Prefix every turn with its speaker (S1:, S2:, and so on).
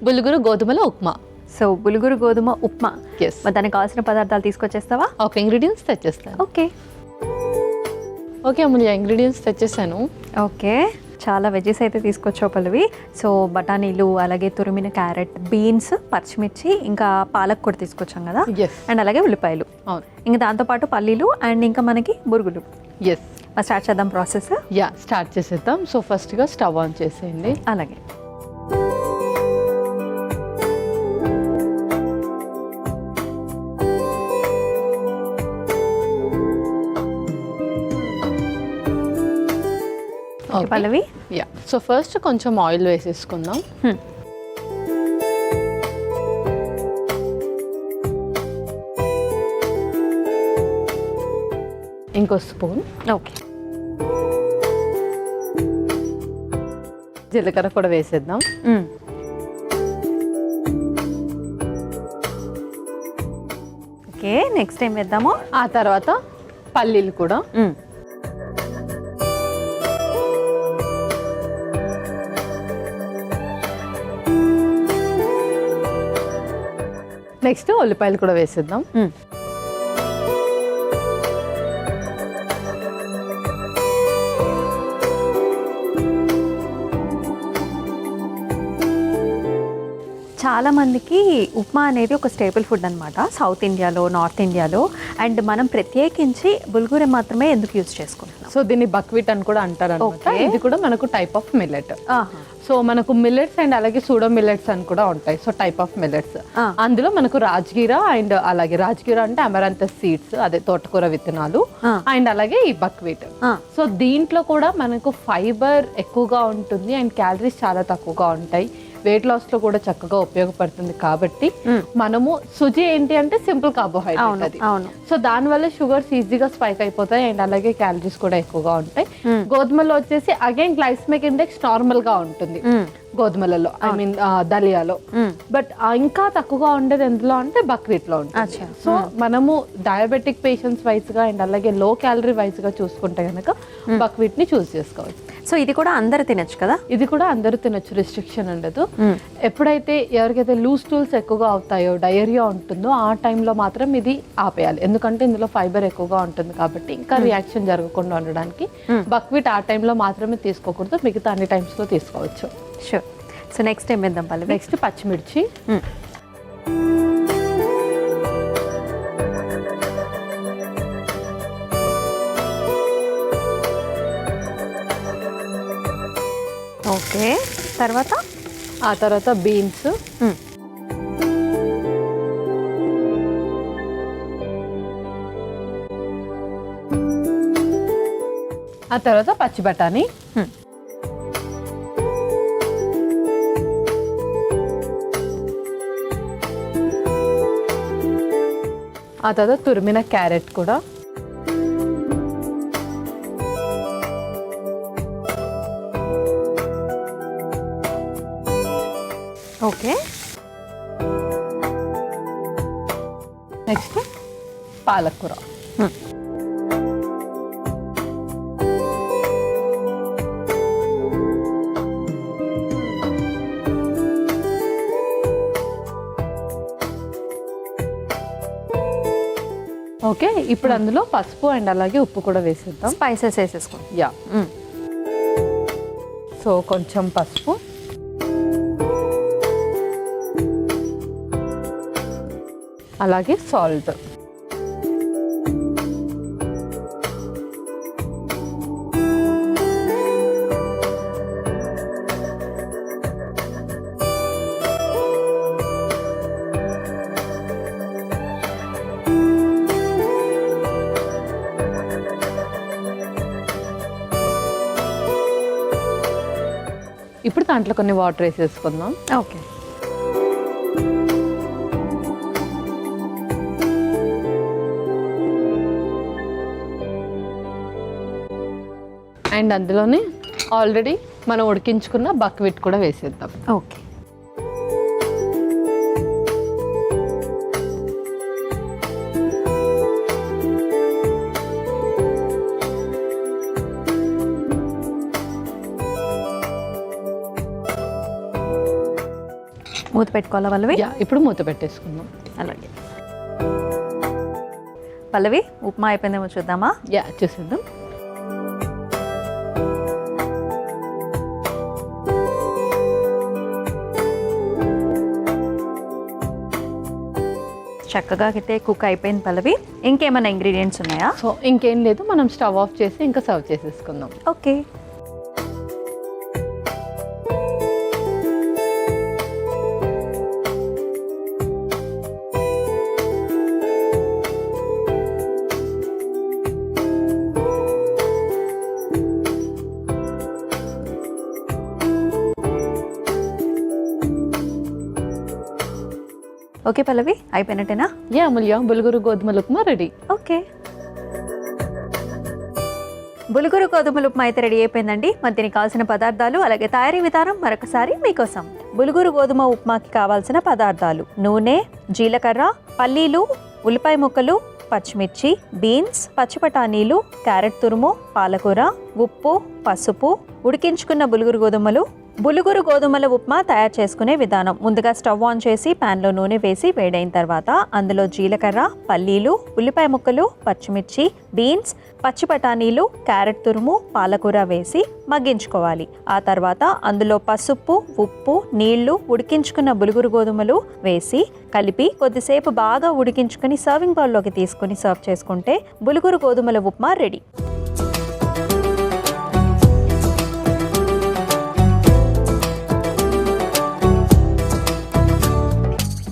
S1: బులుగురు గోధుమల ఉప్మా.
S2: సో బులుగురు గోధుమ ఉప్మా.
S1: Yes.
S2: మరి దానికి కావాల్సిన పదార్థాలు తీసుకొచ్చేస్తావా?
S1: ఓకే, ఇంగ్రీడియంట్స్ తెచ్చేస్తాను.
S2: ఓకే
S1: ఓకే అమూల్య, ఇంగ్రీడియంట్స్ తెచ్చేసాను.
S2: ఓకే, చాలా వెజెస్ అయితే తీసుకొచ్చావు పల్లవి. సో బఠానీలు, అలాగే తురిమిన క్యారెట్, బీన్స్, పచ్చిమిర్చి, ఇంకా పాలక్ కూడా తీసుకొచ్చాం కదా.
S1: ఎస్,
S2: అండ్ అలాగే ఉల్లిపాయలు,
S1: అవును.
S2: ఇంకా దాంతోపాటు పల్లీలు అండ్ ఇంకా మనకి బురుగులు.
S1: ఎస్,
S2: మరి స్టార్ట్ చేద్దాం ప్రాసెస్.
S1: యా, స్టార్ట్ చేసేద్దాం. సో ఫస్ట్గా స్టవ్ ఆన్ చేసేయండి.
S2: అలాగే
S1: ఓకే
S2: పల్లవి.
S1: యా, సో ఫస్ట్ కొంచెం ఆయిల్ వేసేసుకుందాం. ఇంకో స్పూన్.
S2: ఓకే,
S1: జీలకర్ర కూడా వేసేద్దాం.
S2: ఓకే, నెక్స్ట్ ఏం వేద్దాము?
S1: ఆ తర్వాత పల్లీలు కూడా. నెక్స్ట్ ఉల్లిపాయలు కూడా వేసేద్దాం.
S2: చాలా మందికి ఉప్మా అనేది ఒక స్టేబుల్ ఫుడ్ అనమాట, సౌత్ ఇండియాలో, నార్త్ ఇండియాలో. అండ్ మనం ప్రత్యేకించి బుల్గురె మాత్రమే ఎందుకు యూజ్ చేసుకుంటున్నాం?
S1: సో దీన్ని బక్వీట్ అని కూడా అంటారు అనమాట.
S2: Okay.
S1: ఇది కూడా మనకు టైప్ ఆఫ్ మిల్లెట్. సో మనకు మిల్లెట్స్ అండ్ అలాగే సూడో మిల్లెట్స్ అని కూడా ఉంటాయి. సో టైప్ ఆఫ్ మిల్లెట్స్, అందులో మనకు రాజ్గిరా అండ్ అలాగే రాజ్గిరా అంటే అమరాంతస్ సీడ్స్, అదే తోటకూర విత్తనాలు, అండ్ అలాగే ఈ బక్వీట్. సో దీంట్లో కూడా మనకు ఫైబర్ ఎక్కువగా ఉంటుంది అండ్ క్యాలరీస్ చాలా తక్కువగా ఉంటాయి. వెయిట్ లాస్ లో కూడా చక్కగా ఉపయోగపడుతుంది. కాబట్టి మనము సుజి ఏంటి అంటే సింపుల్ కార్బోహైడ్రేట్ అది. సో దాని వల్ల షుగర్స్ ఈజీగా స్పైక్ అయిపోతాయి అండ్ అలాగే క్యాలరీస్ కూడా ఎక్కువగా ఉంటాయి. గోధుమలో వచ్చేసి అగైన్ గ్లైసెమిక్ ఇండెక్స్ నార్మల్ గా ఉంటుంది గోధుమలలో, ఐ మీన్ దలియాలో. బట్ ఇంకా తక్కువగా ఉండేది ఎందులో అంటే బక్వీట్ లో ఉంటుంది. సో మనము డయాబెటిక్ పేషెంట్స్ వైజ్ గా అండ్ అలాగే లో క్యాలరీ వైజ్ గా చూసుకుంటే కనుక బక్వీట్ ని చూస్ చేసుకోవచ్చు.
S2: సో ఇది కూడా అందరు తినచ్చు కదా?
S1: ఇది కూడా అందరూ తినొచ్చు, రిస్ట్రిక్షన్ ఉండదు. ఎప్పుడైతే ఎవరికైతే లూజ్ టూల్స్ ఎక్కువగా అవుతాయో, డయేరియా ఉంటుందో, ఆ టైంలో మాత్రం ఇది ఆపేయాలి. ఎందుకంటే ఇందులో ఫైబర్ ఎక్కువగా ఉంటుంది కాబట్టి ఇంకా రియాక్షన్ జరగకుండా ఉండడానికి బక్వీట్ ఆ టైంలో మాత్రమే తీసుకోకూడదు, మిగతా అన్ని టైమ్స్ లో తీసుకోవచ్చు.
S2: షూర్. సో నెక్స్ట్ ఏం వేద్దాం పల్లవి?
S1: నెక్స్ట్ పచ్చిమిర్చి.
S2: ఓకే, తర్వాత
S1: ఆ తర్వాత బీన్స్, ఆ తర్వాత పచ్చి బఠానీ, ఆ తర్వాత తురిమిన క్యారెట్ కూడా,
S2: ఓకే,
S1: నెక్స్ట్ పాలకూర. ఓకే, ఇప్పుడు అందులో పసుపు అండ్ అలాగే ఉప్పు కూడా వేసేద్దాం.
S2: స్పైసెస్ వేసేసుకోండి.
S1: యా, సో కొంచెం పసుపు, అలాగే సాల్ట్. ఇప్పుడు దాంట్లో కొన్ని వాటర్ వేసేసుకుందాం.
S2: ఓకే,
S1: అండ్ అందులోనే ఆల్రెడీ మనం ఉడికించుకున్న బక్వీట్ కూడా వేసేద్దాం.
S2: ఓకే, మూత పెట్టుకోవాలా పల్లవి?
S1: యా, ఇప్పుడు మూత పెట్టేసుకుందాం.
S2: అలాగే పల్లవి, ఉప్మా అయిపోయిందేమో చూద్దామా?
S1: యా, చూసేద్దాం.
S2: చక్కగా అయితే కుక్ అయిపోయింది పల్లవి. ఇంకేమైనా ఇంగ్రీడియంట్స్ ఉన్నాయా?
S1: సో ఇంకేం లేదు, మనం స్టవ్ ఆఫ్ చేసి ఇంకా సర్వ్ చేసేసుకుందాం.
S2: ఓకే. ఓకే పల్లవి, అయిపోయినట్టేనా?
S1: యా అమూల్య, బుల్గురు గోధుమల ఉప్మా రెడీ.
S2: ఓకే, బులుగురు గోధుమల ఉప్మా అయితే రెడీ అయిపోయిందండి. మరి దీనికి కావాల్సిన పదార్థాలు అలాగే తయారీ విధానం మరొకసారి మీకోసం. బులుగురు గోధుమ ఉప్మాకి కావాల్సిన పదార్థాలు: నూనె, జీలకర్ర, పల్లీలు, ఉల్లిపాయ ముక్కలు, పచ్చిమిర్చి, బీన్స్, పచ్చిబఠానీలు, క్యారెట్ తురుము, పాలకూర, ఉప్పు, పసుపు, ఉడికించుకున్న బులుగురు గోధుమలు. బులుగురు గోధుమల ఉప్మా తయారు చేసుకునే విధానం: ముందుగా స్టవ్ ఆన్ చేసి ప్యాన్లో నూనె వేసి వేడైన తర్వాత అందులో జీలకర్ర, పల్లీలు, ఉల్లిపాయ ముక్కలు, పచ్చిమిర్చి, బీన్స్, పచ్చి బఠానీలు, క్యారెట్ తురుము, పాలకూర వేసి మగ్గించుకోవాలి. ఆ తర్వాత అందులో పసుపు, ఉప్పు, నీళ్లు, ఉడికించుకున్న బులుగురు గోధుమలు వేసి కలిపి కొద్దిసేపు బాగా ఉడికించుకుని సర్వింగ్ బౌల్లోకి తీసుకుని సర్వ్ చేసుకుంటే బులుగురు గోధుమల ఉప్మా రెడీ.